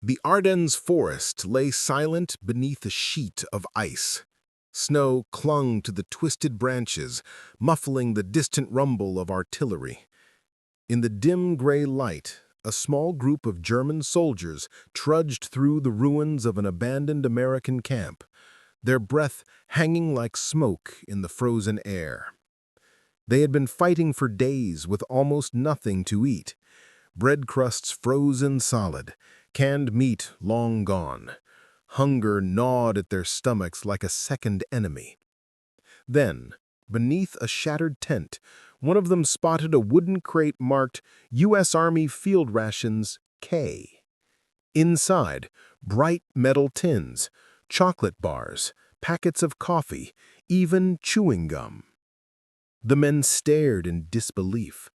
The Ardennes forest lay silent beneath a sheet of ice. Snow clung to the twisted branches, muffling the distant rumble of artillery. In the dim gray light, a small group of German soldiers trudged through the ruins of an abandoned American camp, their breath hanging like smoke in the frozen air. They had been fighting for days with almost nothing to eat. Bread crusts frozen solid, canned meat long gone. Hunger gnawed at their stomachs like a second enemy. Then, beneath a shattered tent, one of them spotted a wooden crate marked U.S. Army Field Rations K. Inside, bright metal tins, chocolate bars, packets of coffee, even chewing gum. The men stared in disbelief.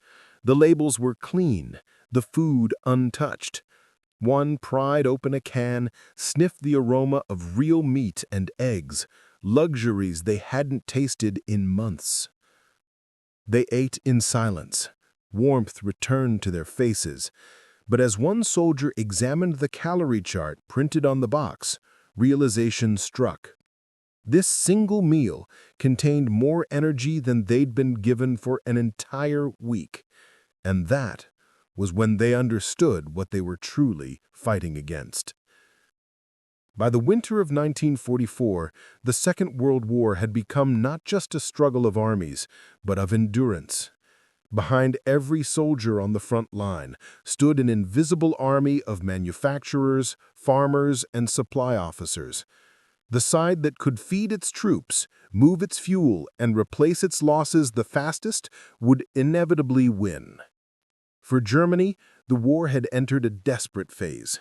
The labels were clean, the food untouched. One pried open a can, sniffed the aroma of real meat and eggs, luxuries they hadn't tasted in months. They ate in silence. Warmth returned to their faces. But as one soldier examined the calorie chart printed on the box, realization struck. This single meal contained more energy than they'd been given for an entire week. And that was when they understood what they were truly fighting against. By the winter of 1944, the Second World War had become not just a struggle of armies, but of endurance. Behind every soldier on the front line stood an invisible army of manufacturers, farmers, and supply officers. The side that could feed its troops, move its fuel, and replace its losses the fastest would inevitably win. For Germany, the war had entered a desperate phase.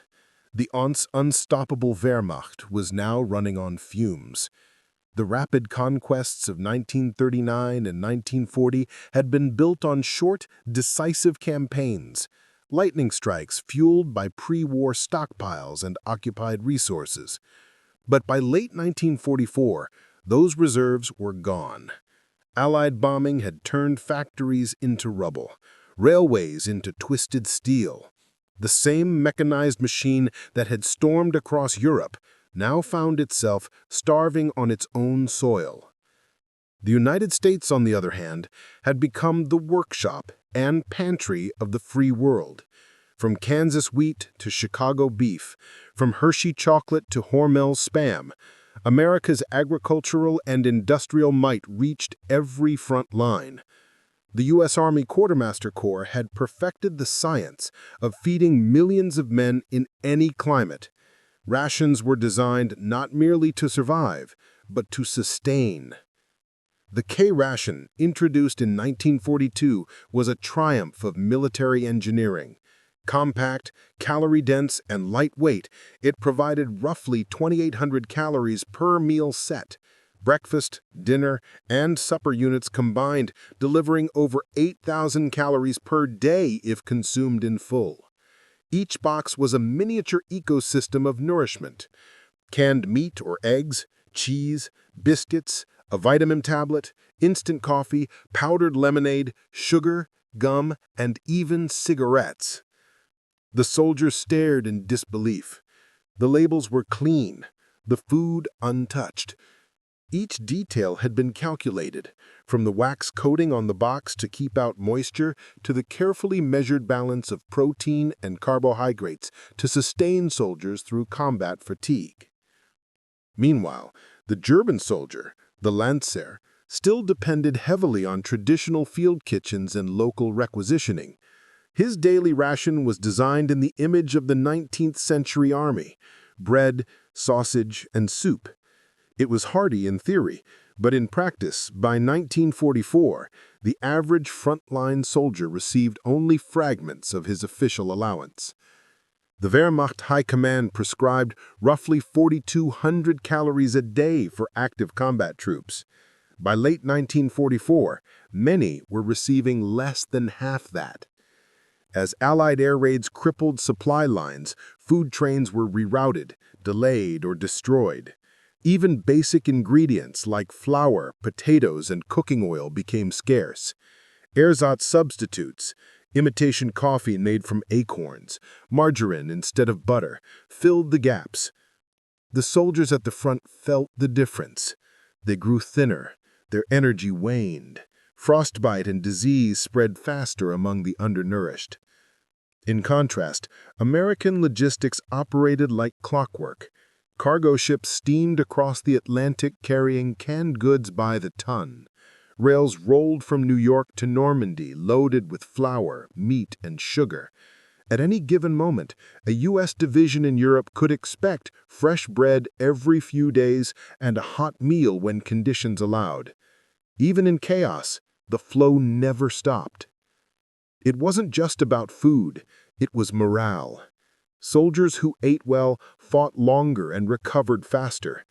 The once unstoppable Wehrmacht was now running on fumes. The rapid conquests of 1939 and 1940 had been built on short, decisive campaigns, lightning strikes fueled by pre-war stockpiles and occupied resources. But by late 1944, those reserves were gone. Allied bombing had turned factories into rubble, railways into twisted steel. The same mechanized machine that had stormed across Europe now found itself starving on its own soil. The United States, on the other hand, had become the workshop and pantry of the free world. From Kansas wheat to Chicago beef, from Hershey chocolate to Hormel Spam, America's agricultural and industrial might reached every front line. The U.S. Army Quartermaster Corps had perfected the science of feeding millions of men in any climate. Rations were designed not merely to survive, but to sustain. The K-Ration, introduced in 1942, was a triumph of military engineering. Compact, calorie-dense, and lightweight, it provided roughly 2,800 calories per meal set. Breakfast, dinner, and supper units combined, delivering over 8,000 calories per day if consumed in full. Each box was a miniature ecosystem of nourishment. Canned meat or eggs, cheese, biscuits, a vitamin tablet, instant coffee, powdered lemonade, sugar, gum, and even cigarettes. The soldiers stared in disbelief. The labels were clean, the food untouched. Each detail had been calculated, from the wax coating on the box to keep out moisture to the carefully measured balance of protein and carbohydrates to sustain soldiers through combat fatigue. Meanwhile, the German soldier, the Lancer, still depended heavily on traditional field kitchens and local requisitioning. His daily ration was designed in the image of the 19th century army: bread, sausage, and soup. It was hearty in theory, but in practice, by 1944, the average frontline soldier received only fragments of his official allowance. The Wehrmacht High Command prescribed roughly 4,200 calories a day for active combat troops. By late 1944, many were receiving less than half that. As Allied air raids crippled supply lines, food trains were rerouted, delayed, or destroyed. Even basic ingredients like flour, potatoes, and cooking oil became scarce. Ersatz substitutes, Imitation coffee made from acorns, margarine instead of butter, filled the gaps. The soldiers at the front felt the difference. They grew thinner, their energy waned. Frostbite and disease spread faster among the undernourished. In contrast, American logistics operated like clockwork. Cargo ships steamed across the Atlantic carrying canned goods by the ton. Rails rolled from New York to Normandy loaded with flour, meat, and sugar. At any given moment, a U.S. division in Europe could expect fresh bread every few days and a hot meal when conditions allowed. Even in chaos, the flow never stopped. It wasn't just about food, it was morale. Soldiers who ate well fought longer and recovered faster.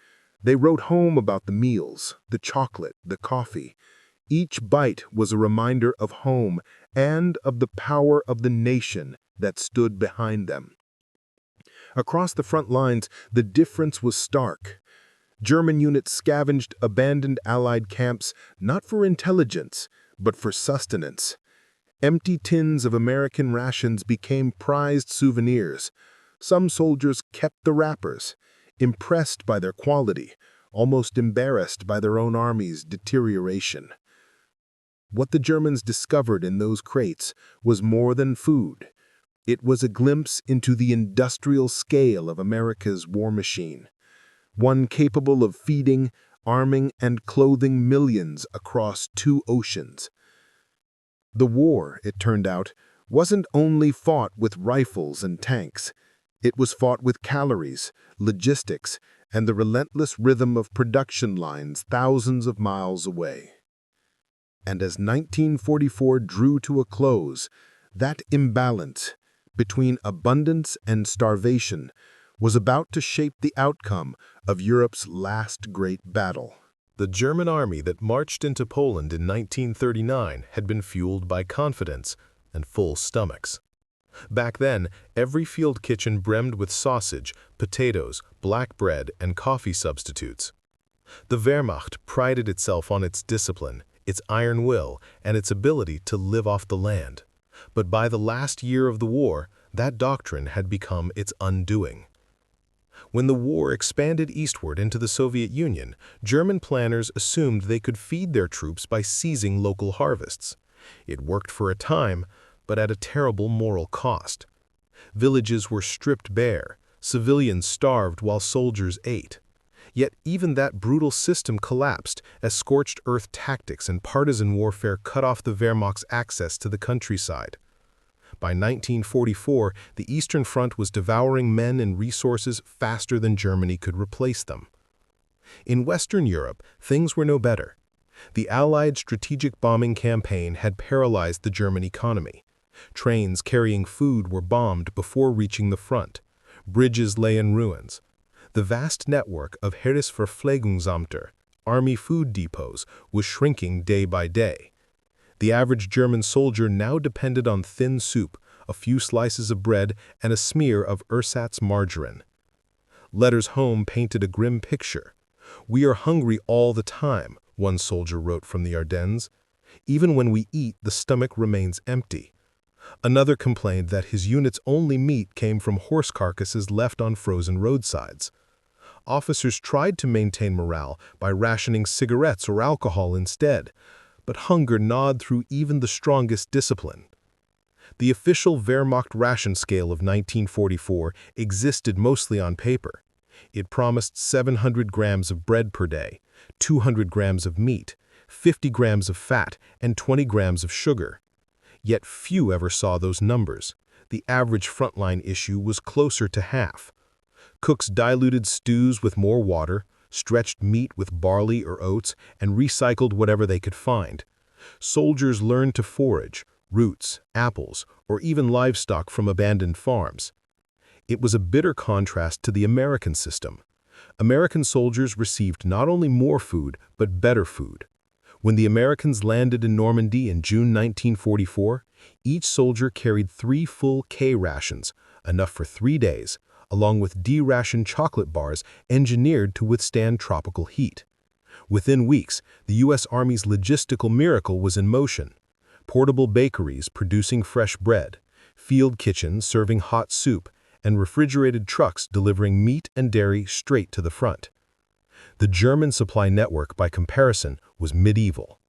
They wrote home about the meals, the chocolate, the coffee. Each bite was a reminder of home and of the power of the nation that stood behind them. Across the front lines, the difference was stark. German units scavenged abandoned Allied camps not for intelligence, but for sustenance. Empty tins of American rations became prized souvenirs. Some soldiers kept the wrappers, impressed by their quality, almost embarrassed by their own army's deterioration. What the Germans discovered in those crates was more than food. It was a glimpse into the industrial scale of America's war machine, one capable of feeding, arming, and clothing millions across 2 oceans. The war, it turned out, wasn't only fought with rifles and tanks. It was fought with calories, logistics, and the relentless rhythm of production lines thousands of miles away. And as 1944 drew to a close, that imbalance between abundance and starvation was about to shape the outcome of Europe's last great battle. The German army that marched into Poland in 1939 had been fueled by confidence and full stomachs. Back then, every field kitchen brimmed with sausage, potatoes, black bread, and coffee substitutes. The Wehrmacht prided itself on its discipline, its iron will, and its ability to live off the land. But by the last year of the war, that doctrine had become its undoing. When the war expanded eastward into the Soviet Union, German planners assumed they could feed their troops by seizing local harvests. It worked for a time, but at a terrible moral cost. Villages were stripped bare, civilians starved while soldiers ate. Yet even that brutal system collapsed as scorched earth tactics and partisan warfare cut off the Wehrmacht's access to the countryside. By 1944, the Eastern Front was devouring men and resources faster than Germany could replace them. In Western Europe, things were no better. The Allied strategic bombing campaign had paralyzed the German economy. Trains carrying food were bombed before reaching the front. Bridges lay in ruins. The vast network of Heeresverpflegungsämter, army food depots, was shrinking day by day. The average German soldier now depended on thin soup, a few slices of bread, and a smear of ersatz margarine. Letters home painted a grim picture. "We are hungry all the time," one soldier wrote from the Ardennes. "Even when we eat, the stomach remains empty." Another complained that his unit's only meat came from horse carcasses left on frozen roadsides. Officers tried to maintain morale by rationing cigarettes or alcohol instead, but hunger gnawed through even the strongest discipline. The official Wehrmacht ration scale of 1944 existed mostly on paper. It promised 700 grams of bread per day, 200 grams of meat, 50 grams of fat, and 20 grams of sugar. Yet few ever saw those numbers. The average frontline issue was closer to half. Cooks diluted stews with more water, stretched meat with barley or oats, and recycled whatever they could find. Soldiers learned to forage, roots, apples, or even livestock from abandoned farms. It was a bitter contrast to the American system. American soldiers received not only more food, but better food. When the Americans landed in Normandy in June 1944, each soldier carried 3 full K-Rations, enough for 3 days, along with D-ration chocolate bars engineered to withstand tropical heat. Within weeks, the U.S. Army's logistical miracle was in motion. portable bakeries producing fresh bread, field kitchens serving hot soup, and refrigerated trucks delivering meat and dairy straight to the front. The German supply network, by comparison, was medieval.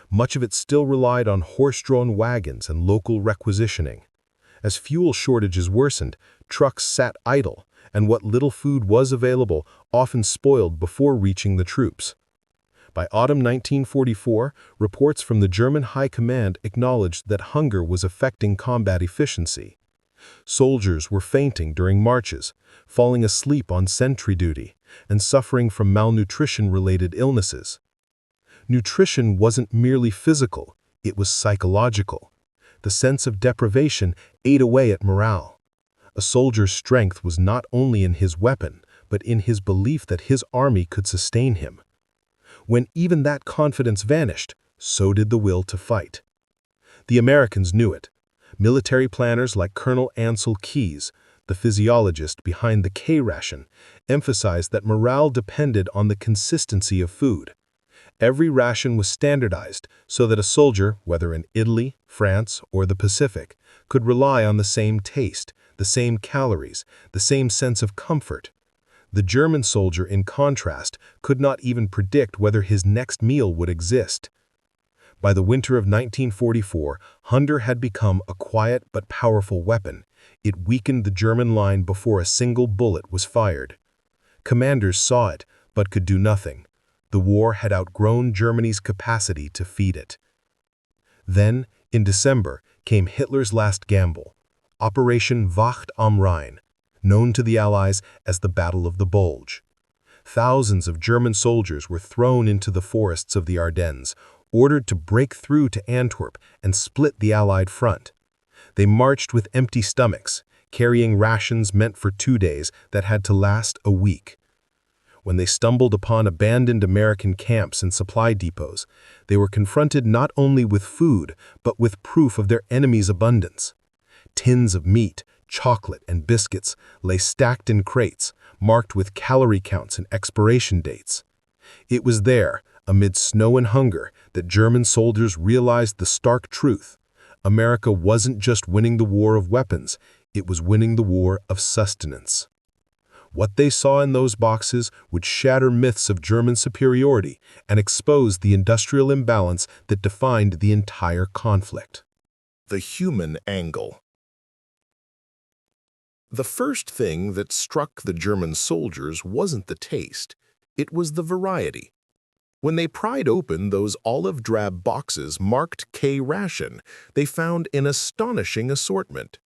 Much of it still relied on horse-drawn wagons and local requisitioning. As fuel shortages worsened, trucks sat idle, and what little food was available often spoiled before reaching the troops. By autumn 1944, reports from the German High Command acknowledged that hunger was affecting combat efficiency. Soldiers were fainting during marches, falling asleep on sentry duty, and suffering from malnutrition-related illnesses. Nutrition wasn't merely physical, it was psychological. The sense of deprivation ate away at morale. A soldier's strength was not only in his weapon, but in his belief that his army could sustain him. When even that confidence vanished, so did the will to fight. The Americans knew it. Military planners like Colonel Ansel Keys, the physiologist behind the K-Ration, emphasized that morale depended on the consistency of food. Every ration was standardized so that a soldier, whether in Italy, France, or the Pacific, could rely on the same taste, the same calories, the same sense of comfort. The German soldier, in contrast, could not even predict whether his next meal would exist. By the winter of 1944, hunger had become a quiet but powerful weapon. It weakened the German line before a single bullet was fired. Commanders saw it, but could do nothing. The war had outgrown Germany's capacity to feed it. Then, in December, came Hitler's last gamble, Operation Wacht am Rhein, known to the Allies as the Battle of the Bulge. Thousands of German soldiers were thrown into the forests of the Ardennes, ordered to break through to Antwerp and split the Allied front. They marched with empty stomachs, carrying rations meant for 2 days that had to last a week. When they stumbled upon abandoned American camps and supply depots, they were confronted not only with food, but with proof of their enemy's abundance. Tins of meat, chocolate, and biscuits lay stacked in crates, marked with calorie counts and expiration dates. It was there, amid snow and hunger, that German soldiers realized the stark truth. America wasn't just winning the war of weapons, it was winning the war of sustenance. What they saw in those boxes would shatter myths of German superiority and expose the industrial imbalance that defined the entire conflict. The human angle. The first thing that struck the German soldiers wasn't the taste, it was the variety. When they pried open those olive-drab boxes marked K-Ration, they found an astonishing assortment.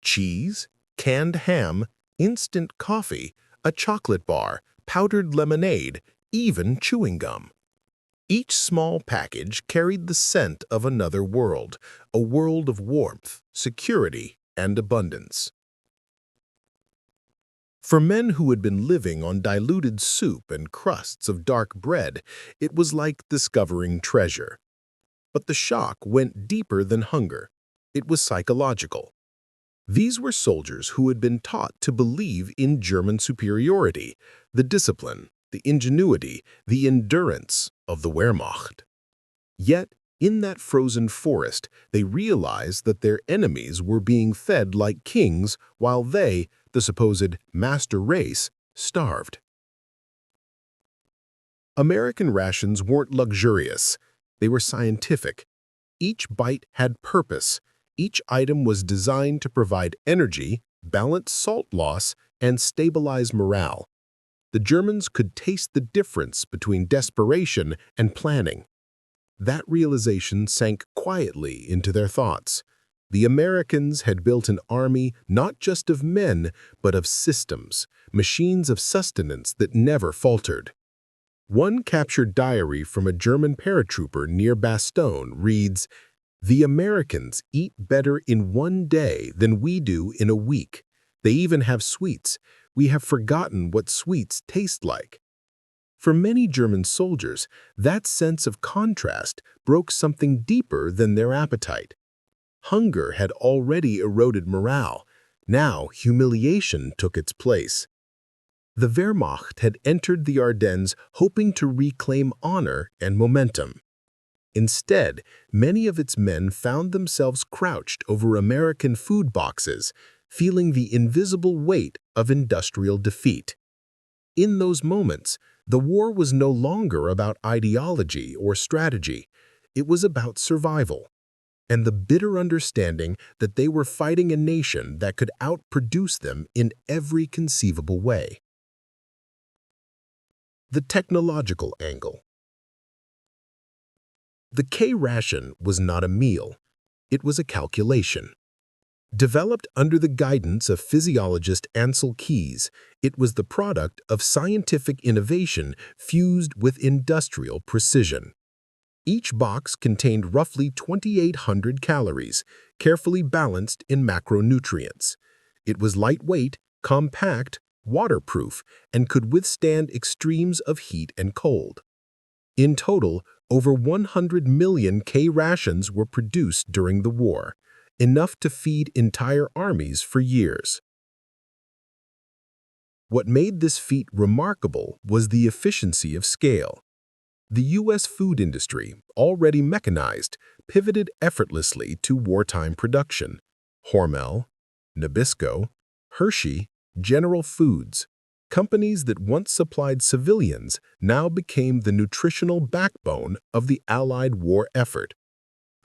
Cheese, canned ham, instant coffee, a chocolate bar, powdered lemonade, even chewing gum. Each small package carried the scent of another world, a world of warmth, security, and abundance. For men who had been living on diluted soup and crusts of dark bread, it was like discovering treasure. But the shock went deeper than hunger. It was psychological. These were soldiers who had been taught to believe in German superiority, the discipline, the ingenuity, the endurance of the Wehrmacht. Yet, in that frozen forest, they realized that their enemies were being fed like kings while they, the supposed master race, starved. American rations weren't luxurious. They were scientific. Each bite had purpose. Each item was designed to provide energy, balance salt loss, and stabilize morale. The Germans could taste the difference between desperation and planning. That realization sank quietly into their thoughts. The Americans had built an army not just of men, but of systems, machines of sustenance that never faltered. One captured diary from a German paratrooper near Bastogne reads, "The Americans eat better in 1 day than we do in a week. They even have sweets. We have forgotten what sweets taste like." For many German soldiers, that sense of contrast broke something deeper than their appetite. Hunger had already eroded morale. Now humiliation took its place. The Wehrmacht had entered the Ardennes hoping to reclaim honor and momentum. Instead, many of its men found themselves crouched over American food boxes, feeling the invisible weight of industrial defeat. In those moments, the war was no longer about ideology or strategy. It was about survival, and the bitter understanding that they were fighting a nation that could outproduce them in every conceivable way. The technological angle. The K-ration was not a meal. It was a calculation. Developed under the guidance of physiologist Ansel Keys, it was the product of scientific innovation fused with industrial precision. Each box contained roughly 2,800 calories, carefully balanced in macronutrients. It was lightweight, compact, waterproof, and could withstand extremes of heat and cold. In total, over 100 million K-rations were produced during the war, enough to feed entire armies for years. What made this feat remarkable was the efficiency of scale. The U.S. food industry, already mechanized, pivoted effortlessly to wartime production. Hormel, Nabisco, Hershey, General Foods, companies that once supplied civilians now became the nutritional backbone of the Allied war effort.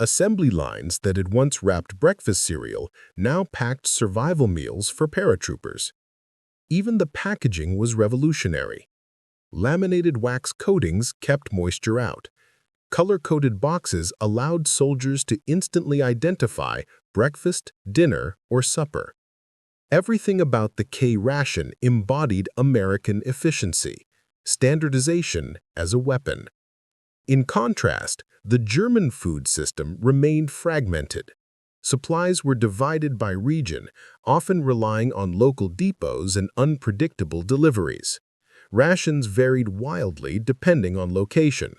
Assembly lines that had once wrapped breakfast cereal now packed survival meals for paratroopers. Even the packaging was revolutionary. Laminated wax coatings kept moisture out. Color-coded boxes allowed soldiers to instantly identify breakfast, dinner, or supper. Everything about the K-ration embodied American efficiency, standardization as a weapon. In contrast, the German food system remained fragmented. Supplies were divided by region, often relying on local depots and unpredictable deliveries. Rations varied wildly depending on location.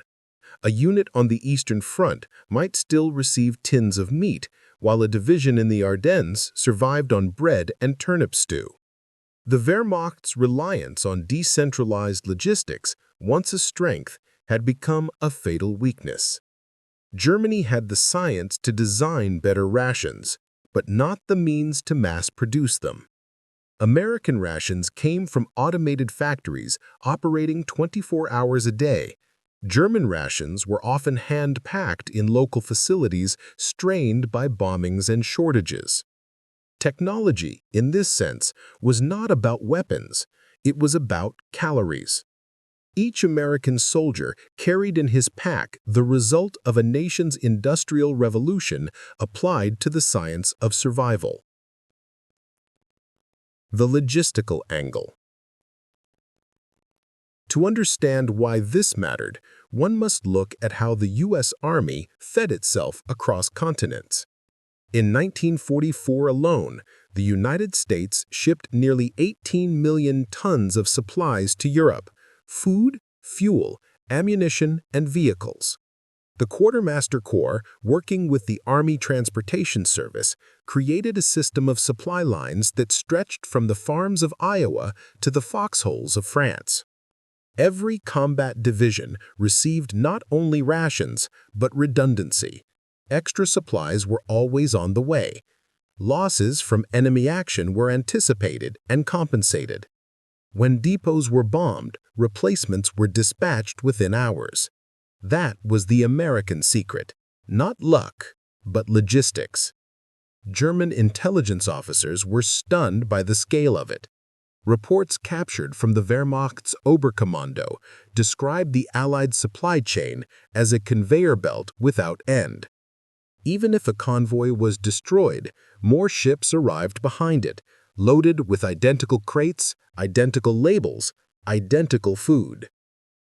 A unit on the Eastern Front might still receive tins of meat, while a division in the Ardennes survived on bread and turnip stew. The Wehrmacht's reliance on decentralized logistics, once a strength, had become a fatal weakness. Germany had the science to design better rations, but not the means to mass-produce them. American rations came from automated factories operating 24 hours a day. German rations were often hand-packed in local facilities strained by bombings and shortages. Technology, in this sense, was not about weapons. It was about calories. Each American soldier carried in his pack the result of a nation's industrial revolution applied to the science of survival. The logistical angle. To understand why this mattered, one must look at how the U.S. Army fed itself across continents. In 1944 alone, the United States shipped nearly 18 million tons of supplies to Europe: food, fuel, ammunition, and vehicles. The Quartermaster Corps, working with the Army Transportation Service, created a system of supply lines that stretched from the farms of Iowa to the foxholes of France. Every combat division received not only rations, but redundancy. Extra supplies were always on the way. Losses from enemy action were anticipated and compensated. When depots were bombed, replacements were dispatched within hours. That was the American secret, not luck, but logistics. German intelligence officers were stunned by the scale of it. Reports captured from the Wehrmacht's Oberkommando described the Allied supply chain as a conveyor belt without end. Even if a convoy was destroyed, more ships arrived behind it, loaded with identical crates, identical labels, identical food.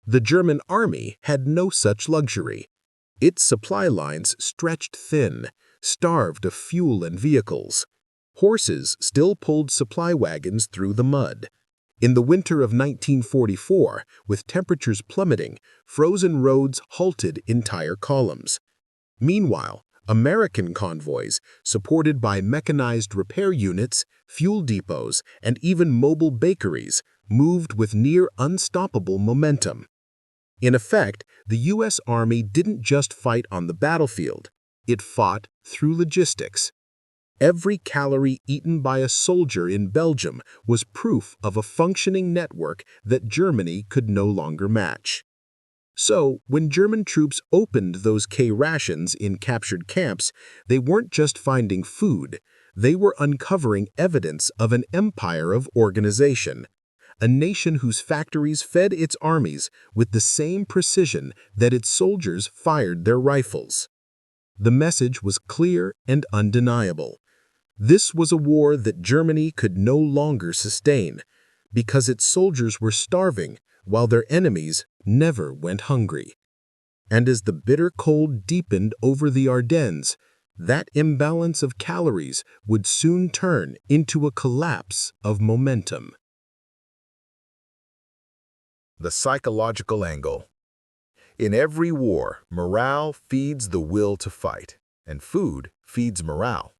The German army had no such luxury. Its supply lines stretched thin, starved of fuel and vehicles. Horses still pulled supply wagons through the mud. In the winter of 1944, with temperatures plummeting, frozen roads halted entire columns. Meanwhile, American convoys, supported by mechanized repair units, fuel depots, and even mobile bakeries, moved with near unstoppable momentum. In effect, the U.S. Army didn't just fight on the battlefield. It fought through logistics. Every calorie eaten by a soldier in Belgium was proof of a functioning network that Germany could no longer match. So, when German troops opened those K-Rations in captured camps, they weren't just finding food, they were uncovering evidence of an empire of organization, a nation whose factories fed its armies with the same precision that its soldiers fired their rifles. The message was clear and undeniable. This was a war that Germany could no longer sustain, because its soldiers were starving while their enemies never went hungry. And as the bitter cold deepened over the Ardennes, that imbalance of calories would soon turn into a collapse of momentum. The psychological angle. In every war, morale feeds the will to fight, and food feeds morale.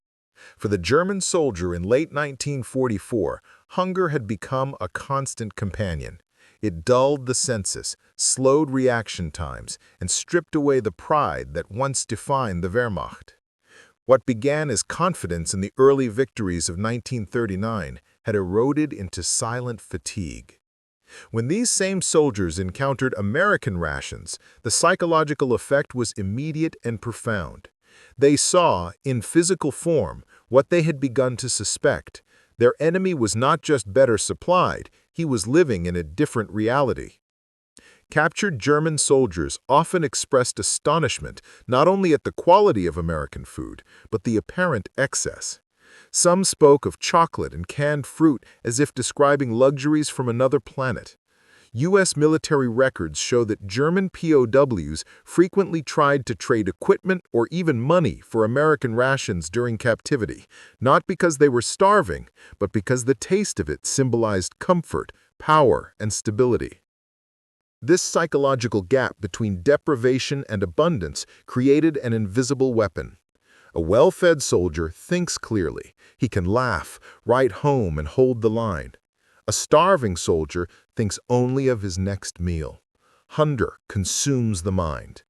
For the German soldier in late 1944, hunger had become a constant companion. It dulled the senses, slowed reaction times, and stripped away the pride that once defined the Wehrmacht. What began as confidence in the early victories of 1939 had eroded into silent fatigue. When these same soldiers encountered American rations, the psychological effect was immediate and profound. They saw, in physical form, what they had begun to suspect. Their enemy was not just better supplied, he was living in a different reality. Captured German soldiers often expressed astonishment not only at the quality of American food, but the apparent excess. Some spoke of chocolate and canned fruit as if describing luxuries from another planet. U.S. military records show that German POWs frequently tried to trade equipment or even money for American rations during captivity, not because they were starving, but because the taste of it symbolized comfort, power, and stability. This psychological gap between deprivation and abundance created an invisible weapon. A well-fed soldier thinks clearly. He can laugh, write home, and hold the line. A starving soldier thinks only of his next meal. Hunger consumes the mind.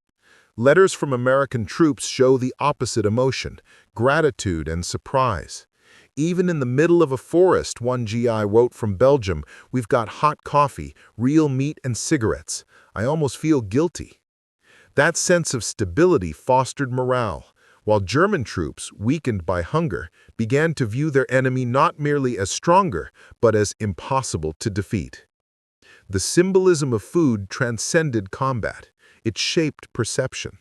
Letters from American troops show the opposite emotion, gratitude and surprise. Even in the middle of a forest, one GI wrote from Belgium, "We've got hot coffee, real meat and cigarettes. I almost feel guilty." That sense of stability fostered morale, while German troops, weakened by hunger, began to view their enemy not merely as stronger, but as impossible to defeat. The symbolism of food transcended combat. It shaped perception.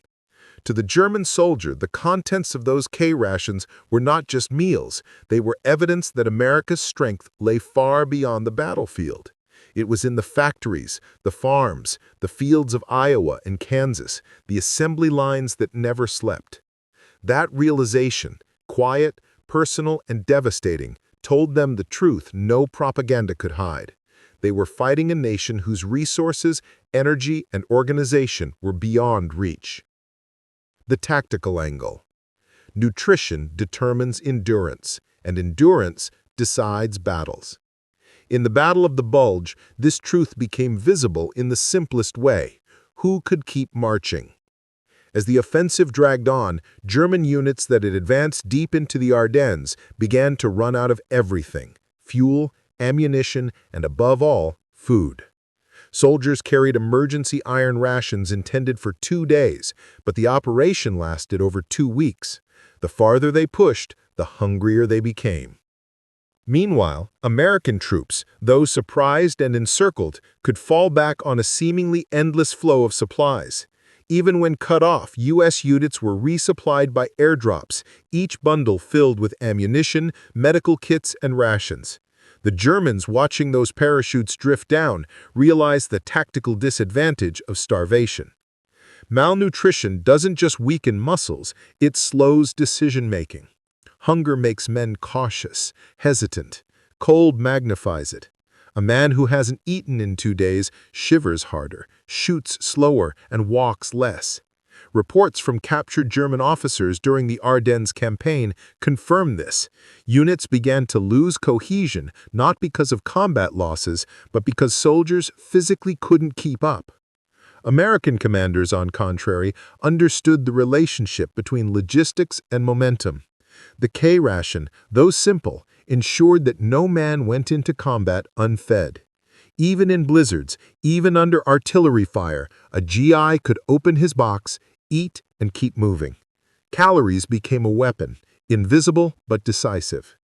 To the German soldier, the contents of those K-rations were not just meals, they were evidence that America's strength lay far beyond the battlefield. It was in the factories, the farms, the fields of Iowa and Kansas, the assembly lines that never slept. That realization, quiet, personal, and devastating, told them the truth no propaganda could hide. They were fighting a nation whose resources, energy, and organization were beyond reach. The tactical angle. Nutrition determines endurance, and endurance decides battles. In the Battle of the Bulge, this truth became visible in the simplest way. Who could keep marching? As the offensive dragged on, German units that had advanced deep into the Ardennes began to run out of everything: fuel, ammunition, and above all, food. Soldiers carried emergency iron rations intended for 2 days, but the operation lasted over 2 weeks. The farther they pushed, the hungrier they became. Meanwhile, American troops, though surprised and encircled, could fall back on a seemingly endless flow of supplies. Even when cut off, U.S. units were resupplied by airdrops, each bundle filled with ammunition, medical kits, and rations. The Germans, watching those parachutes drift down, realized the tactical disadvantage of starvation. Malnutrition doesn't just weaken muscles, it slows decision-making. Hunger makes men cautious, hesitant. Cold magnifies it. A man who hasn't eaten in 2 days shivers harder, shoots slower, and walks less. Reports from captured German officers during the Ardennes campaign confirm this. Units began to lose cohesion not because of combat losses, but because soldiers physically couldn't keep up. American commanders, on contrary, understood the relationship between logistics and momentum. The K-ration, though simple, ensured that no man went into combat unfed. Even in blizzards, even under artillery fire, a GI could open his box, eat, and keep moving. Calories became a weapon, invisible but decisive.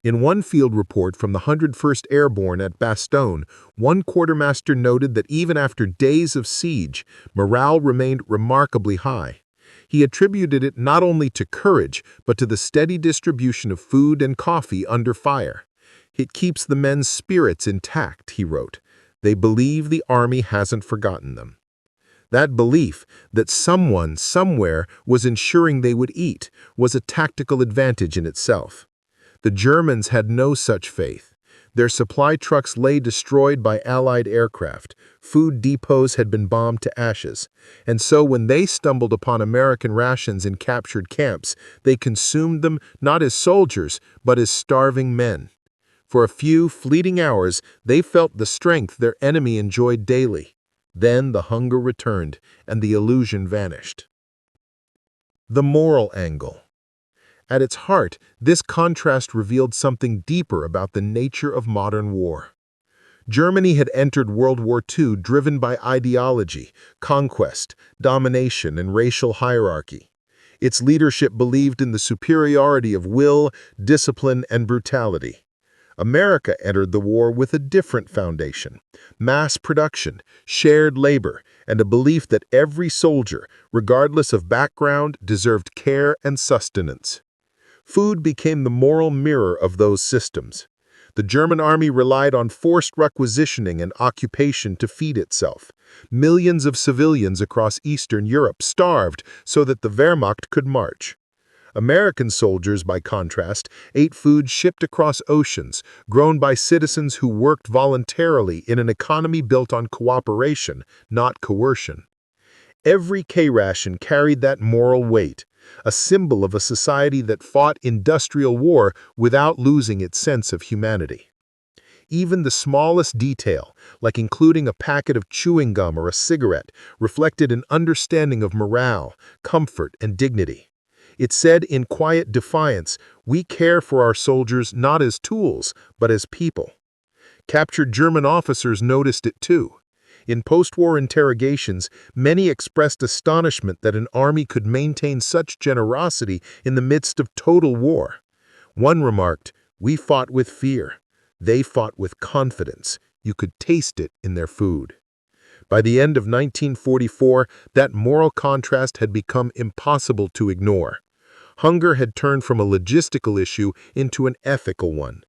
In one field report from the 101st Airborne at Bastogne, one quartermaster noted that even after days of siege, morale remained remarkably high. He attributed it not only to courage, but to the steady distribution of food and coffee under fire. "It keeps the men's spirits intact," he wrote. "They believe the army hasn't forgotten them." That belief that someone, somewhere, was ensuring they would eat was a tactical advantage in itself. The Germans had no such faith. Their supply trucks lay destroyed by Allied aircraft, food depots had been bombed to ashes, and so when they stumbled upon American rations in captured camps, they consumed them not as soldiers, but as starving men. For a few fleeting hours, they felt the strength their enemy enjoyed daily. Then the hunger returned, and the illusion vanished. The moral angle. At its heart, this contrast revealed something deeper about the nature of modern war. Germany had entered World War II driven by ideology, conquest, domination, and racial hierarchy. Its leadership believed in the superiority of will, discipline, and brutality. America entered the war with a different foundation: mass production, shared labor, and a belief that every soldier, regardless of background, deserved care and sustenance. Food became the moral mirror of those systems. The German army relied on forced requisitioning and occupation to feed itself. Millions of civilians across Eastern Europe starved so that the Wehrmacht could march. American soldiers, by contrast, ate food shipped across oceans, grown by citizens who worked voluntarily in an economy built on cooperation, not coercion. Every K-ration carried that moral weight, a symbol of a society that fought industrial war without losing its sense of humanity. Even the smallest detail, like including a packet of chewing gum or a cigarette, reflected an understanding of morale, comfort, and dignity. It said in quiet defiance, "We care for our soldiers not as tools, but as people." Captured German officers noticed it too. In post-war interrogations, many expressed astonishment that an army could maintain such generosity in the midst of total war. One remarked, "We fought with fear. They fought with confidence. You could taste it in their food." By the end of 1944, that moral contrast had become impossible to ignore. Hunger had turned from a logistical issue into an ethical one.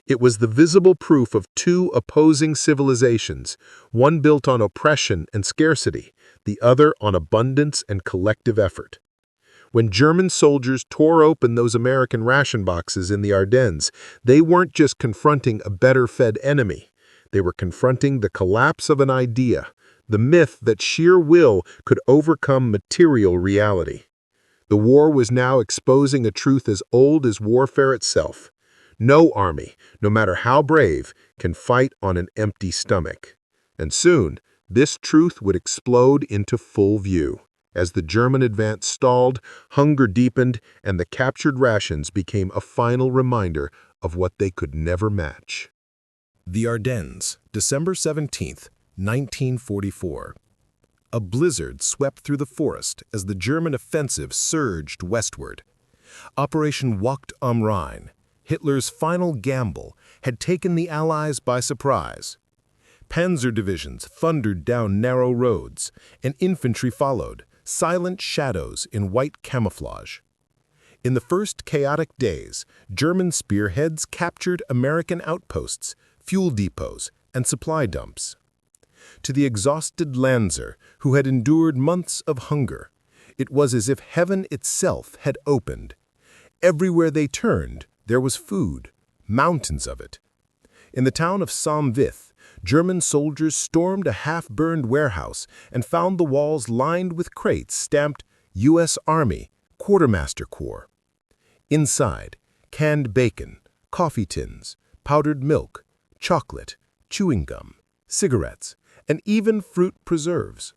It was the visible proof of two opposing civilizations, one built on oppression and scarcity, the other on abundance and collective effort. When German soldiers tore open those American ration boxes in the Ardennes, they weren't just confronting a better-fed enemy. They were confronting the collapse of an idea, the myth that sheer will could overcome material reality. The war was now exposing a truth as old as warfare itself. No army, no matter how brave, can fight on an empty stomach. And soon, this truth would explode into full view. As the German advance stalled, hunger deepened, and the captured rations became a final reminder of what they could never match. The Ardennes, December 17th, 1944. A blizzard swept through the forest as the German offensive surged westward. Operation Wacht am Rhein, Hitler's final gamble, had taken the Allies by surprise. Panzer divisions thundered down narrow roads, and infantry followed, silent shadows in white camouflage. In the first chaotic days, German spearheads captured American outposts, fuel depots, and supply dumps. To the exhausted Lanzer, who had endured months of hunger, it was as if heaven itself had opened. Everywhere they turned, there was food, mountains of it. In the town of Somme-Vith, German soldiers stormed a half-burned warehouse and found the walls lined with crates stamped U.S. Army, Quartermaster Corps. Inside, canned bacon, coffee tins, powdered milk, chocolate, chewing gum, cigarettes, and even fruit preserves.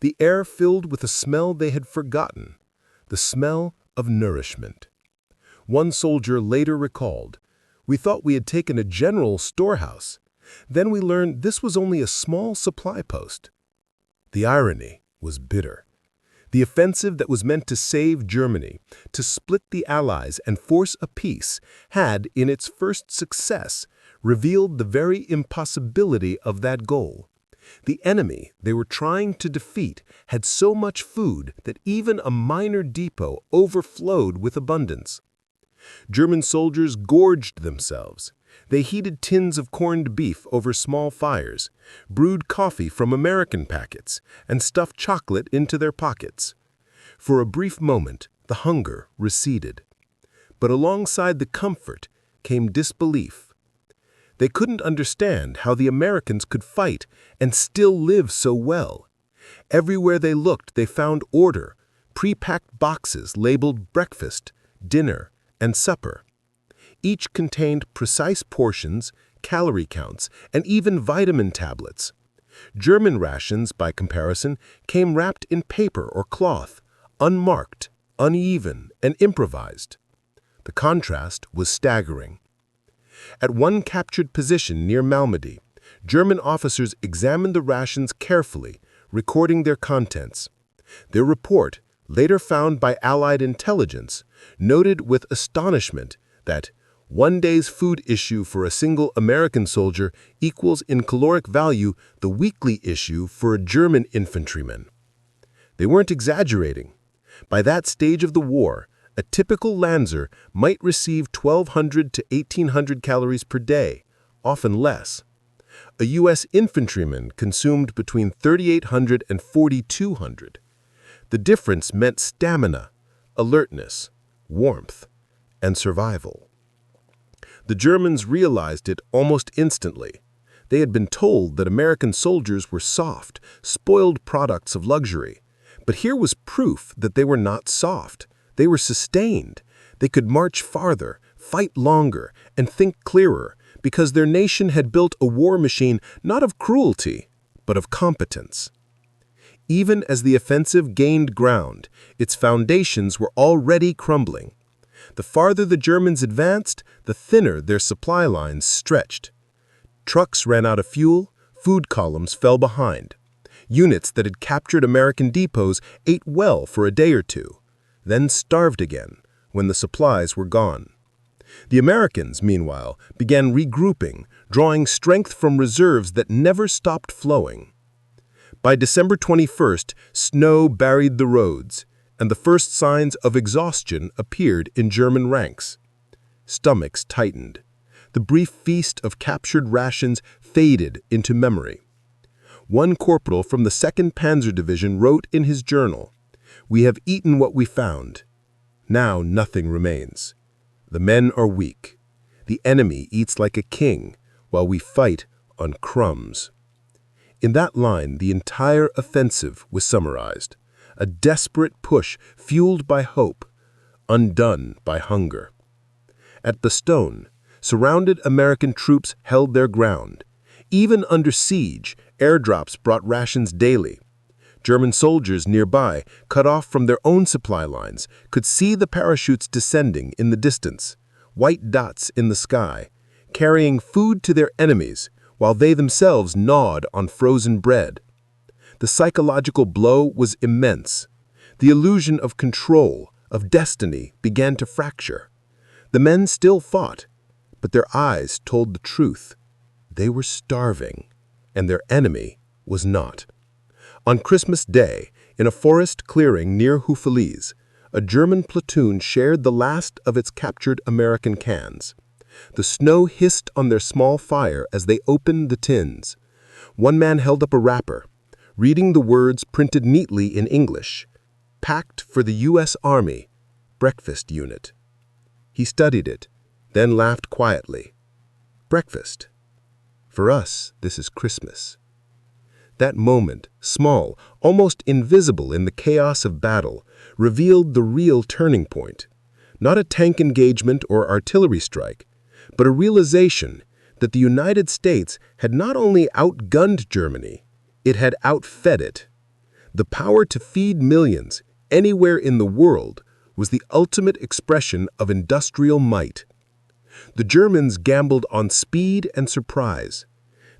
the air filled with a smell they had forgotten, the smell of nourishment. One soldier later recalled, "We thought we had taken a general storehouse. Then we learned this was only a small supply post." The irony was bitter. The offensive that was meant to save Germany, to split the Allies and force a peace, had, in its first success, revealed the very impossibility of that goal. The enemy they were trying to defeat had so much food that even a minor depot overflowed with abundance. German soldiers gorged themselves. They heated tins of corned beef over small fires, brewed coffee from American packets, and stuffed chocolate into their pockets. For a brief moment, the hunger receded. But alongside the comfort came disbelief. They couldn't understand how the Americans could fight and still live so well. Everywhere they looked, they found order, pre-packed boxes labeled breakfast, dinner, and supper. Each contained precise portions, calorie counts, and even vitamin tablets. German rations, by comparison, came wrapped in paper or cloth, unmarked, uneven, and improvised. The contrast was staggering. At one captured position near Malmedy, German officers examined the rations carefully, recording their contents. Their report, later found by Allied intelligence, noted with astonishment that one day's food issue for a single American soldier equals in caloric value the weekly issue for a German infantryman. They weren't exaggerating. By that stage of the war, a typical Lanzer might receive 1,200 to 1,800 calories per day, often less. A U.S. infantryman consumed between 3,800 and 4,200. The difference meant stamina, alertness, warmth, and survival. The Germans realized it almost instantly. They had been told that American soldiers were soft, spoiled products of luxury. But here was proof that they were not soft. They were sustained. They could march farther, fight longer, and think clearer, because their nation had built a war machine not of cruelty, but of competence. Even as the offensive gained ground, its foundations were already crumbling. The farther the Germans advanced, the thinner their supply lines stretched. Trucks ran out of fuel, food columns fell behind. Units that had captured American depots ate well for a day or two, then starved again when the supplies were gone. The Americans, meanwhile, began regrouping, drawing strength from reserves that never stopped flowing. By December 21st, snow buried the roads, and the first signs of exhaustion appeared in German ranks. Stomachs tightened. The brief feast of captured rations faded into memory. One corporal from the 2nd Panzer Division wrote in his journal, "We have eaten what we found. Now nothing remains. The men are weak. The enemy eats like a king, while we fight on crumbs." In that line, the entire offensive was summarized. A desperate push fueled by hope, undone by hunger. At Bastogne, surrounded American troops held their ground. Even under siege, airdrops brought rations daily. German soldiers nearby, cut off from their own supply lines, could see the parachutes descending in the distance, white dots in the sky, carrying food to their enemies, while they themselves gnawed on frozen bread. The psychological blow was immense. The illusion of control, of destiny, began to fracture. The men still fought, but their eyes told the truth. They were starving, and their enemy was not. On Christmas Day, in a forest clearing near Houffalize, a German platoon shared the last of its captured American cans. The snow hissed on their small fire as they opened the tins. One man held up a wrapper, reading the words printed neatly in English, "Packed for the U.S. Army, breakfast unit." He studied it, then laughed quietly. Breakfast. For us, this is Christmas. That moment, small, almost invisible in the chaos of battle, revealed the real turning point. Not a tank engagement or artillery strike, but a realization that the United States had not only outgunned Germany, it had outfed it. The power to feed millions anywhere in the world was the ultimate expression of industrial might. The Germans gambled on speed and surprise.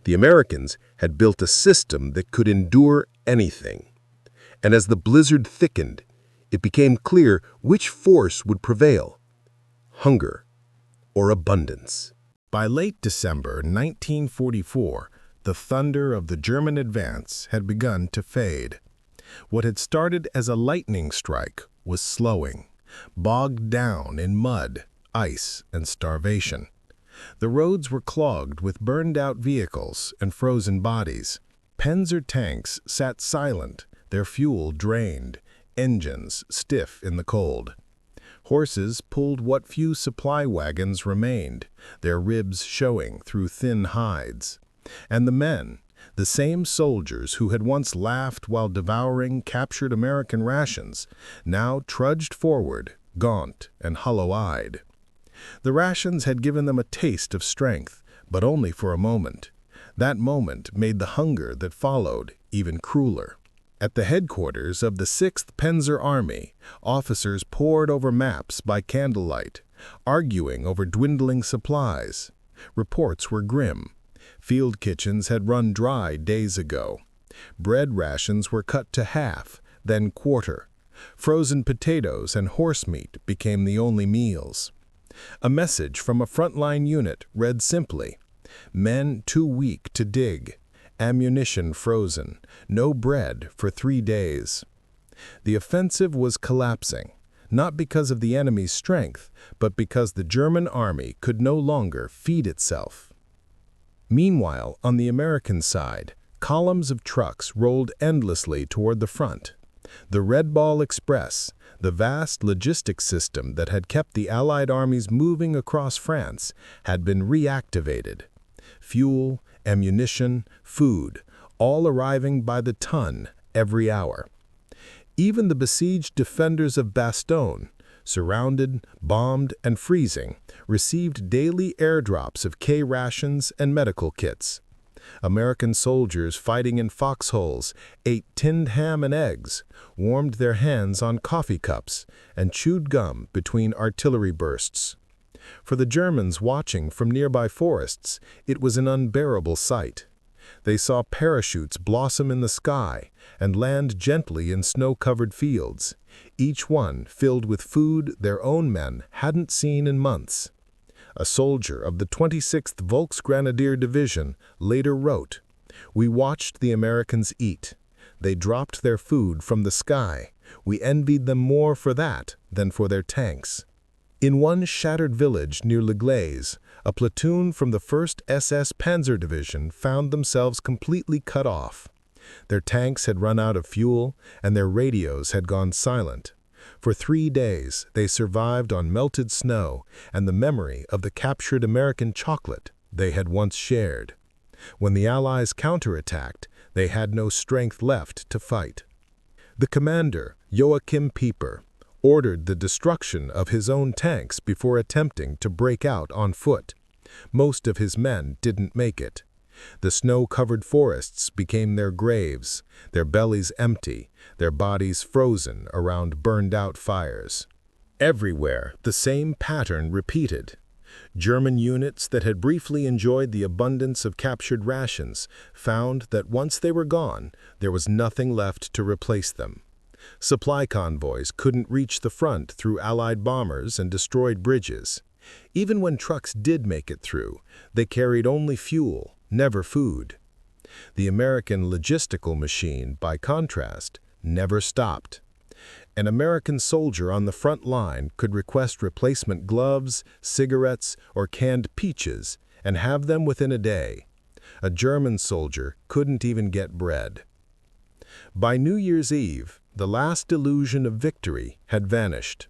The Americans had built a system that could endure anything. And as the blizzard thickened, it became clear which force would prevail: hunger or abundance. By late December 1944, the thunder of the German advance had begun to fade. What had started as a lightning strike was slowing, bogged down in mud, ice, and starvation. The roads were clogged with burned-out vehicles and frozen bodies. Panzer tanks sat silent, their fuel drained, engines stiff in the cold. Horses pulled what few supply wagons remained, their ribs showing through thin hides. And the men, the same soldiers who had once laughed while devouring captured American rations, now trudged forward, gaunt and hollow-eyed. The rations had given them a taste of strength, but only for a moment. That moment made the hunger that followed even crueler. At the headquarters of the 6th Panzer Army, officers pored over maps by candlelight, arguing over dwindling supplies. Reports were grim. Field kitchens had run dry days ago. Bread rations were cut to half, then quarter. Frozen potatoes and horse meat became the only meals. A message from a frontline unit read simply, "Men too weak to dig. Ammunition frozen. No bread for 3 days." The offensive was collapsing, not because of the enemy's strength, but because the German army could no longer feed itself. Meanwhile, on the American side, columns of trucks rolled endlessly toward the front. The Red Ball Express, the vast logistics system that had kept the Allied armies moving across France, had been reactivated. Fuel, ammunition, food, all arriving by the ton every hour. Even the besieged defenders of Bastogne, surrounded, bombed, and freezing, received daily airdrops of K-Rations and medical kits. American soldiers fighting in foxholes ate tinned ham and eggs, warmed their hands on coffee cups, and chewed gum between artillery bursts. For the Germans watching from nearby forests, it was an unbearable sight. They saw parachutes blossom in the sky and land gently in snow-covered fields, each one filled with food their own men hadn't seen in months. A soldier of the 26th Volksgrenadier Division later wrote, "We watched the Americans eat. They dropped their food from the sky. We envied them more for that than for their tanks." In one shattered village near Le Glaise, a platoon from the 1st SS Panzer Division found themselves completely cut off. Their tanks had run out of fuel, and their radios had gone silent. For 3 days, they survived on melted snow and the memory of the captured American chocolate they had once shared. When the Allies counterattacked, they had no strength left to fight. The commander, Joachim Pieper, ordered the destruction of his own tanks before attempting to break out on foot. Most of his men didn't make it. The snow-covered forests became their graves, their bellies empty, their bodies frozen around burned-out fires. Everywhere, the same pattern repeated. German units that had briefly enjoyed the abundance of captured rations found that once they were gone, there was nothing left to replace them. Supply convoys couldn't reach the front through Allied bombers and destroyed bridges. Even when trucks did make it through, they carried only fuel, never food. The American logistical machine, by contrast, never stopped. An American soldier on the front line could request replacement gloves, cigarettes, or canned peaches and have them within a day. A German soldier couldn't even get bread. By New Year's Eve, the last illusion of victory had vanished.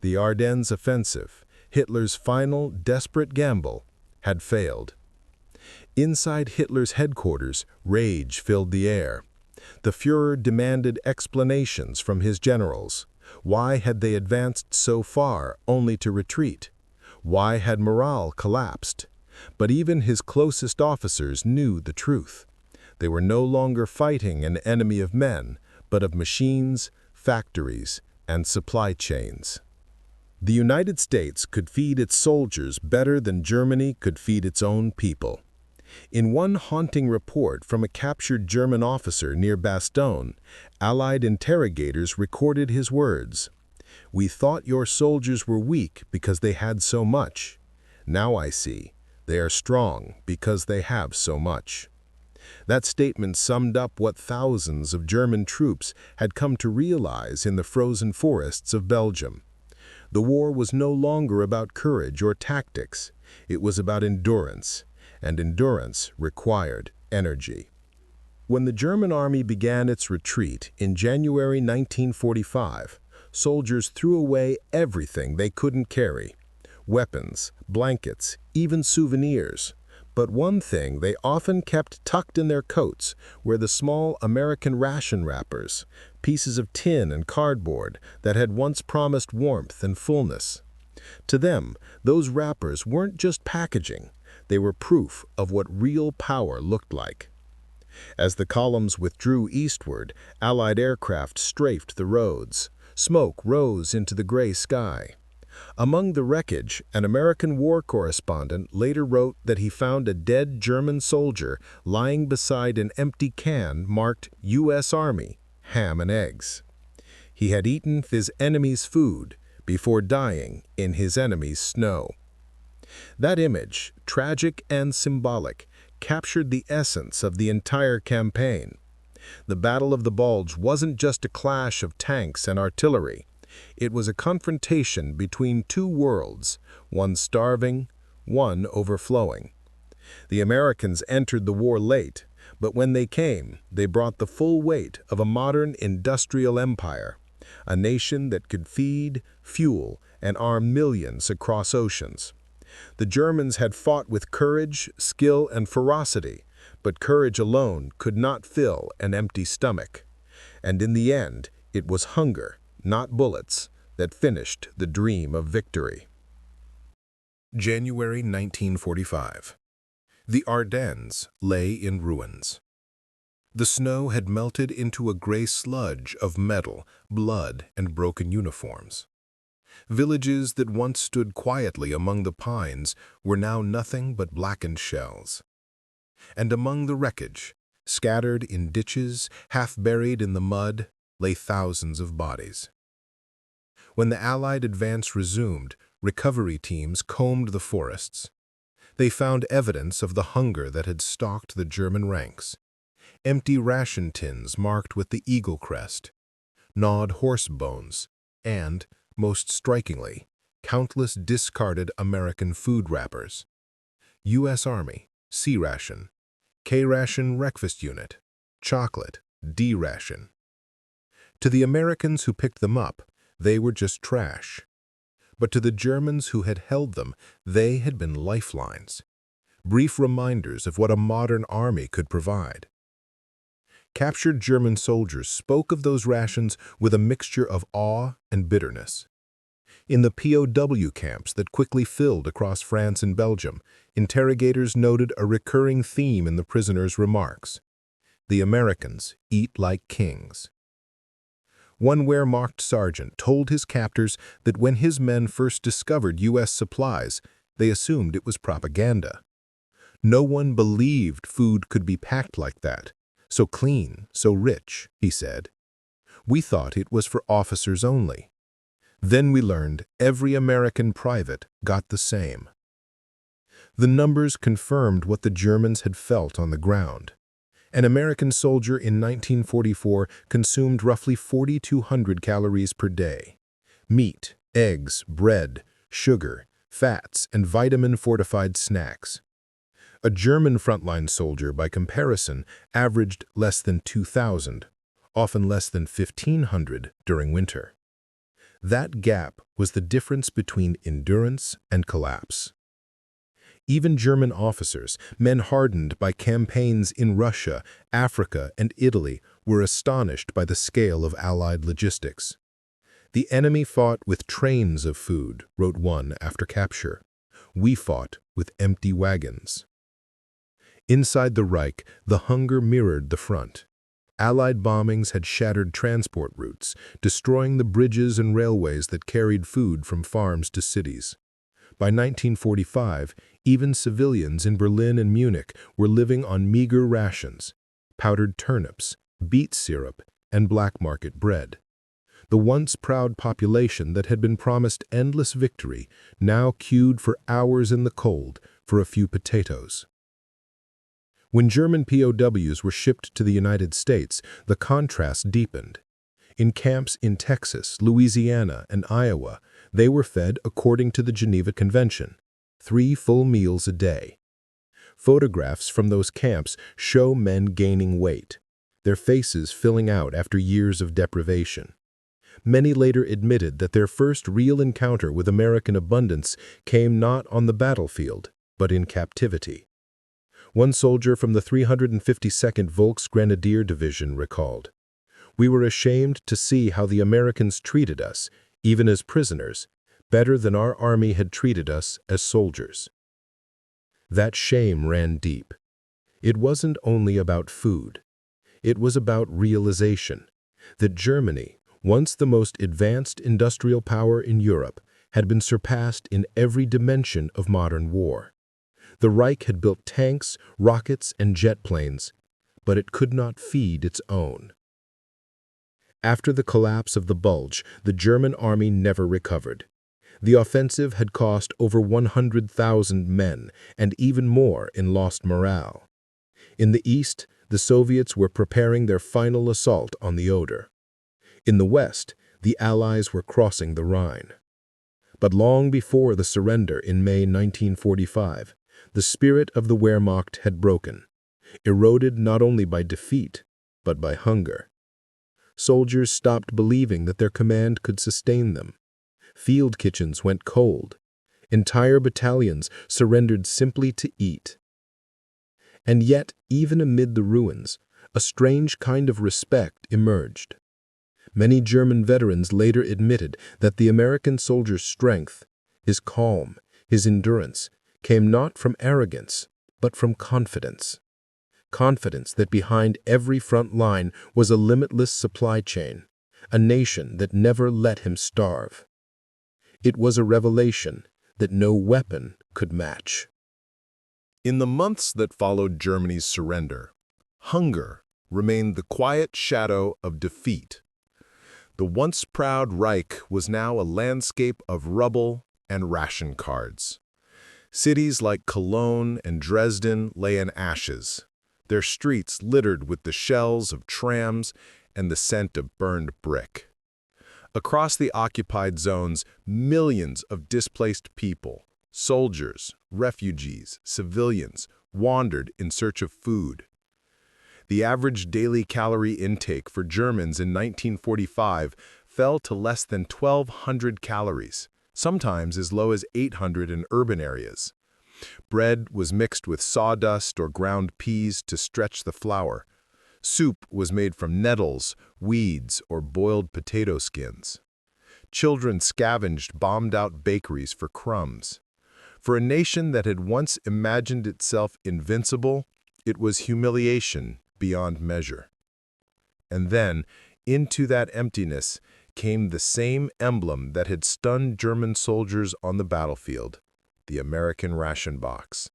The Ardennes offensive, Hitler's final desperate gamble, had failed. Inside Hitler's headquarters, rage filled the air. The Führer demanded explanations from his generals. Why had they advanced so far only to retreat? Why had morale collapsed? But even his closest officers knew the truth. They were no longer fighting an enemy of men, but of machines, factories, and supply chains. The United States could feed its soldiers better than Germany could feed its own people. In one haunting report from a captured German officer near Bastogne, Allied interrogators recorded his words, "We thought your soldiers were weak because they had so much. Now I see, they are strong because they have so much." That statement summed up what thousands of German troops had come to realize in the frozen forests of Belgium. The war was no longer about courage or tactics. It was about endurance, and endurance required energy. When the German army began its retreat in January 1945, soldiers threw away everything they couldn't carry: weapons, blankets, even souvenirs. But one thing they often kept tucked in their coats were the small American ration wrappers, pieces of tin and cardboard that had once promised warmth and fullness. To them, those wrappers weren't just packaging, they were proof of what real power looked like. As the columns withdrew eastward, Allied aircraft strafed the roads. Smoke rose into the gray sky. Among the wreckage, an American war correspondent later wrote that he found a dead German soldier lying beside an empty can marked U.S. Army, ham and eggs. He had eaten his enemy's food before dying in his enemy's snow. That image, tragic and symbolic, captured the essence of the entire campaign. The Battle of the Bulge wasn't just a clash of tanks and artillery. It was a confrontation between two worlds, one starving, one overflowing. The Americans entered the war late, but when they came, they brought the full weight of a modern industrial empire, a nation that could feed, fuel, and arm millions across oceans. The Germans had fought with courage, skill, and ferocity, but courage alone could not fill an empty stomach. And in the end, it was hunger, not bullets, that finished the dream of victory. January 1945. The Ardennes lay in ruins. The snow had melted into a gray sludge of metal, blood, and broken uniforms. Villages that once stood quietly among the pines were now nothing but blackened shells. And among the wreckage, scattered in ditches, half buried in the mud, lay thousands of bodies. When the Allied advance resumed, recovery teams combed the forests. They found evidence of the hunger that had stalked the German ranks. Empty ration tins marked with the eagle crest, gnawed horse bones, and, most strikingly, countless discarded American food wrappers. U.S. Army, C ration, K-Ration breakfast unit, chocolate, D ration. To the Americans who picked them up, they were just trash. But to the Germans who had held them, they had been lifelines, brief reminders of what a modern army could provide. Captured German soldiers spoke of those rations with a mixture of awe and bitterness. In the POW camps that quickly filled across France and Belgium, interrogators noted a recurring theme in the prisoners' remarks: the Americans eat like kings. One Wehrmacht sergeant told his captors that when his men first discovered U.S. supplies, they assumed it was propaganda. No one believed food could be packed like that, so clean, so rich, he said. We thought it was for officers only. Then we learned every American private got the same. The numbers confirmed what the Germans had felt on the ground. An American soldier in 1944 consumed roughly 4,200 calories per day. Meat, eggs, bread, sugar, fats, and vitamin-fortified snacks. A German frontline soldier, by comparison, averaged less than 2,000, often less than 1,500 during winter. That gap was the difference between endurance and collapse. Even German officers, men hardened by campaigns in Russia, Africa, and Italy, were astonished by the scale of Allied logistics. "The enemy fought with trains of food," wrote one after capture. "We fought with empty wagons." Inside the Reich, the hunger mirrored the front. Allied bombings had shattered transport routes, destroying the bridges and railways that carried food from farms to cities. By 1945, even civilians in Berlin and Munich were living on meager rations, powdered turnips, beet syrup, and black market bread. The once proud population that had been promised endless victory now queued for hours in the cold for a few potatoes. When German POWs were shipped to the United States, the contrast deepened. In camps in Texas, Louisiana, and Iowa, they were fed according to the Geneva Convention, 3 full meals a day. Photographs from those camps show men gaining weight, their faces filling out after years of deprivation. Many later admitted that their first real encounter with American abundance came not on the battlefield, but in captivity. One soldier from the 352nd Volksgrenadier Division recalled, "We were ashamed to see how the Americans treated us, even as prisoners, better than our army had treated us as soldiers." That shame ran deep. It wasn't only about food. It was about realization that Germany, once the most advanced industrial power in Europe, had been surpassed in every dimension of modern war. The Reich had built tanks, rockets, and jet planes, but it could not feed its own. After the collapse of the Bulge, the German army never recovered. The offensive had cost over 100,000 men and even more in lost morale. In the east, the Soviets were preparing their final assault on the Oder. In the west, the Allies were crossing the Rhine. But long before the surrender in May 1945, the spirit of the Wehrmacht had broken, eroded not only by defeat, but by hunger. Soldiers stopped believing that their command could sustain them. Field kitchens went cold. Entire battalions surrendered simply to eat. And yet, even amid the ruins, a strange kind of respect emerged. Many German veterans later admitted that the American soldier's strength, his calm, his endurance, came not from arrogance, but from confidence. Confidence that behind every front line was a limitless supply chain, a nation that never let him starve. It was a revelation that no weapon could match. In the months that followed Germany's surrender, hunger remained the quiet shadow of defeat. The once proud Reich was now a landscape of rubble and ration cards. Cities like Cologne and Dresden lay in ashes, their streets littered with the shells of trams and the scent of burned brick. Across the occupied zones, millions of displaced people, soldiers, refugees, civilians, wandered in search of food. The average daily calorie intake for Germans in 1945 fell to less than 1,200 calories, sometimes as low as 800 in urban areas. Bread was mixed with sawdust or ground peas to stretch the flour. Soup was made from nettles, weeds, or boiled potato skins. Children scavenged bombed-out bakeries for crumbs. For a nation that had once imagined itself invincible, it was humiliation beyond measure. And then, into that emptiness, came the same emblem that had stunned German soldiers on the battlefield, the American ration box.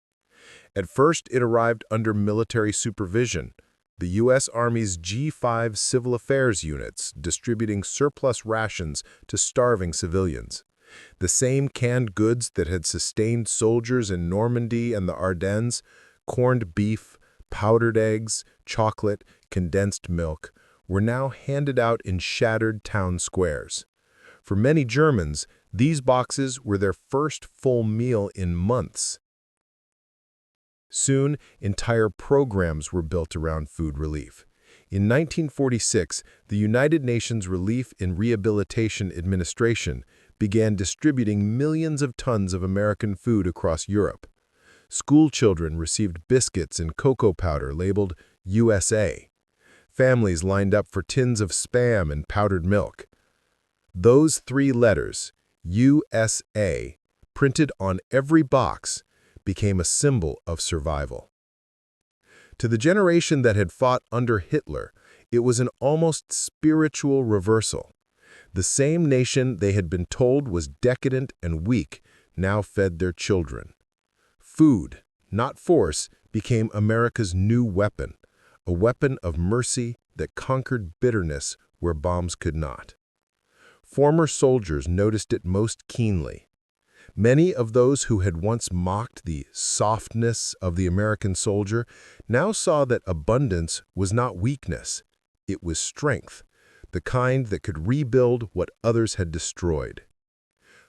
At first, it arrived under military supervision, the U.S. Army's G5 Civil Affairs units distributing surplus rations to starving civilians. The same canned goods that had sustained soldiers in Normandy and the Ardennes, corned beef, powdered eggs, chocolate, condensed milk, were now handed out in shattered town squares. For many Germans, these boxes were their first full meal in months. Soon, entire programs were built around food relief. In 1946, the United Nations Relief and Rehabilitation Administration began distributing millions of tons of American food across Europe. School children received biscuits and cocoa powder labeled USA. Families lined up for tins of Spam and powdered milk. Those 3 letters, USA, printed on every box, became a symbol of survival. To the generation that had fought under Hitler, It was an almost spiritual reversal. The same nation they had been told was decadent and weak now fed their children. Food, not force, became America's new weapon, a weapon of mercy that conquered bitterness where bombs could not. Former soldiers noticed it most keenly. Many of those who had once mocked the softness of the American soldier now saw that abundance was not weakness, it was strength, the kind that could rebuild what others had destroyed.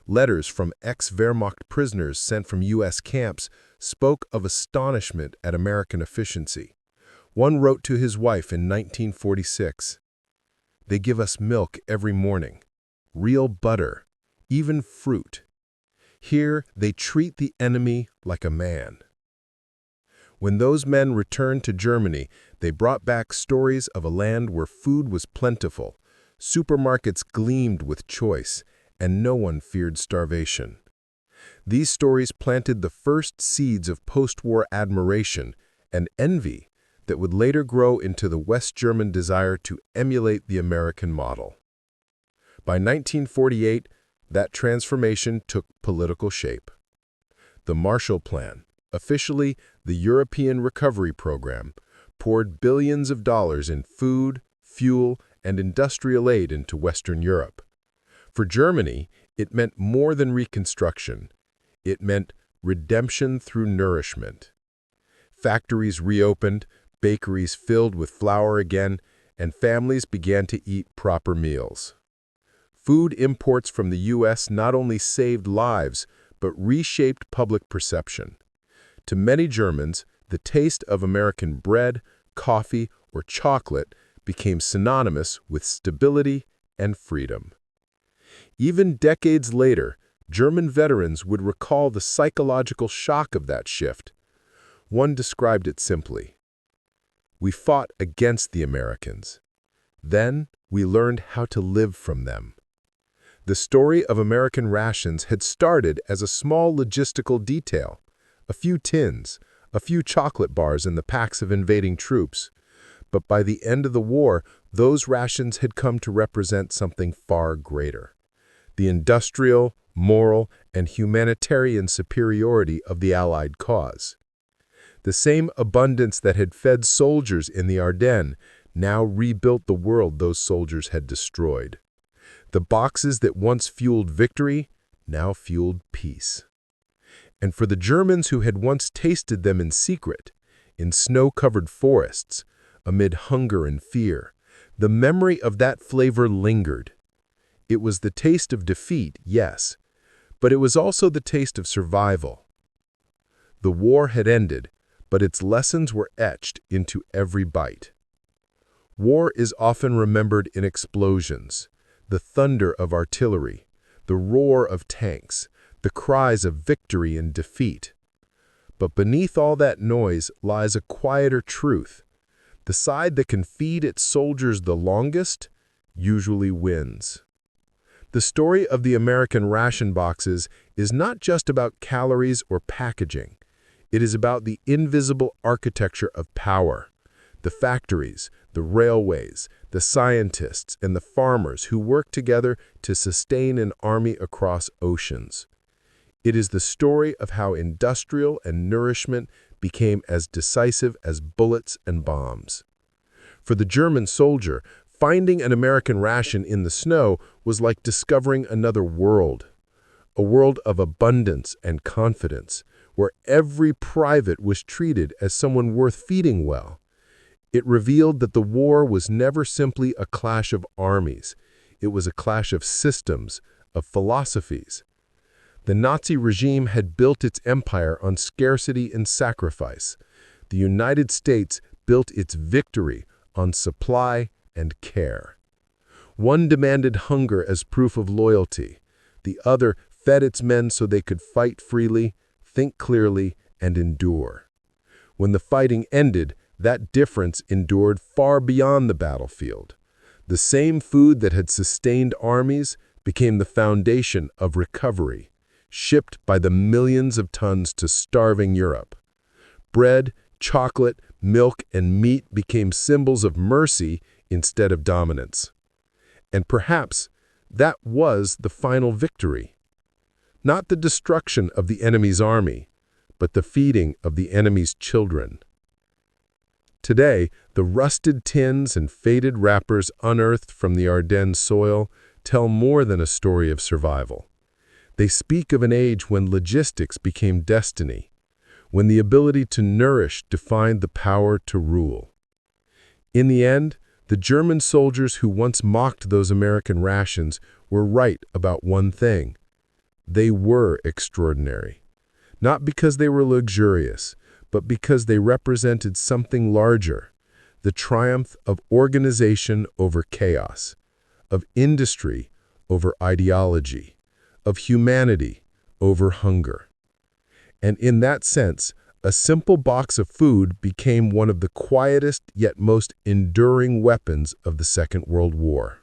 Letters from ex-Wehrmacht prisoners sent from U.S. camps spoke of astonishment at American efficiency. One wrote to his wife in 1946, "They give us milk every morning, real butter, even fruit. Here they treat the enemy like a man." When those men returned to Germany, they brought back stories of a land where food was plentiful, supermarkets gleamed with choice, and no one feared starvation. These stories planted the first seeds of post-war admiration and envy that would later grow into the West German desire to emulate the American model. By 1948, that transformation took political shape. The Marshall Plan, officially the European Recovery Program, poured billions of dollars in food, fuel, and industrial aid into Western Europe. For Germany, it meant more than reconstruction. It meant redemption through nourishment. Factories reopened, bakeries filled with flour again, and families began to eat proper meals. Food imports from the U.S. not only saved lives, but reshaped public perception. To many Germans, the taste of American bread, coffee, or chocolate became synonymous with stability and freedom. Even decades later, German veterans would recall the psychological shock of that shift. One described it simply: "We fought against the Americans. Then we learned how to live from them." The story of American rations had started as a small logistical detail, a few tins, a few chocolate bars in the packs of invading troops. But by the end of the war, those rations had come to represent something far greater: the industrial, moral, and humanitarian superiority of the Allied cause. The same abundance that had fed soldiers in the Ardennes now rebuilt the world those soldiers had destroyed. The boxes that once fueled victory now fueled peace. And for the Germans who had once tasted them in secret, in snow-covered forests, amid hunger and fear, the memory of that flavor lingered. It was the taste of defeat, yes, but it was also the taste of survival. The war had ended, but its lessons were etched into every bite. War is often remembered in explosions, the thunder of artillery, the roar of tanks, the cries of victory and defeat. But beneath all that noise lies a quieter truth. The side that can feed its soldiers the longest usually wins. The story of the American ration boxes is not just about calories or packaging. It is about the invisible architecture of power. The factories, the railways, the scientists, and the farmers who work together to sustain an army across oceans. It is the story of how industrial and nourishment became as decisive as bullets and bombs. For the German soldier, finding an American ration in the snow was like discovering another world, a world of abundance and confidence, where every private was treated as someone worth feeding well. It revealed that the war was never simply a clash of armies. It was a clash of systems, of philosophies. The Nazi regime had built its empire on scarcity and sacrifice. The United States built its victory on supply and care. One demanded hunger as proof of loyalty. The other fed its men so they could fight freely, think clearly, and endure. When the fighting ended, that difference endured far beyond the battlefield. The same food that had sustained armies became the foundation of recovery, shipped by the millions of tons to starving Europe. Bread, chocolate, milk, and meat became symbols of mercy instead of dominance. And perhaps that was the final victory. Not the destruction of the enemy's army, but the feeding of the enemy's children. Today, the rusted tins and faded wrappers unearthed from the Ardennes soil tell more than a story of survival. They speak of an age when logistics became destiny, when the ability to nourish defined the power to rule. In the end, the German soldiers who once mocked those American rations were right about one thing. They were extraordinary. Not because they were luxurious, but because they represented something larger, the triumph of organization over chaos, of industry over ideology, of humanity over hunger. And in that sense, a simple box of food became one of the quietest yet most enduring weapons of the Second World War.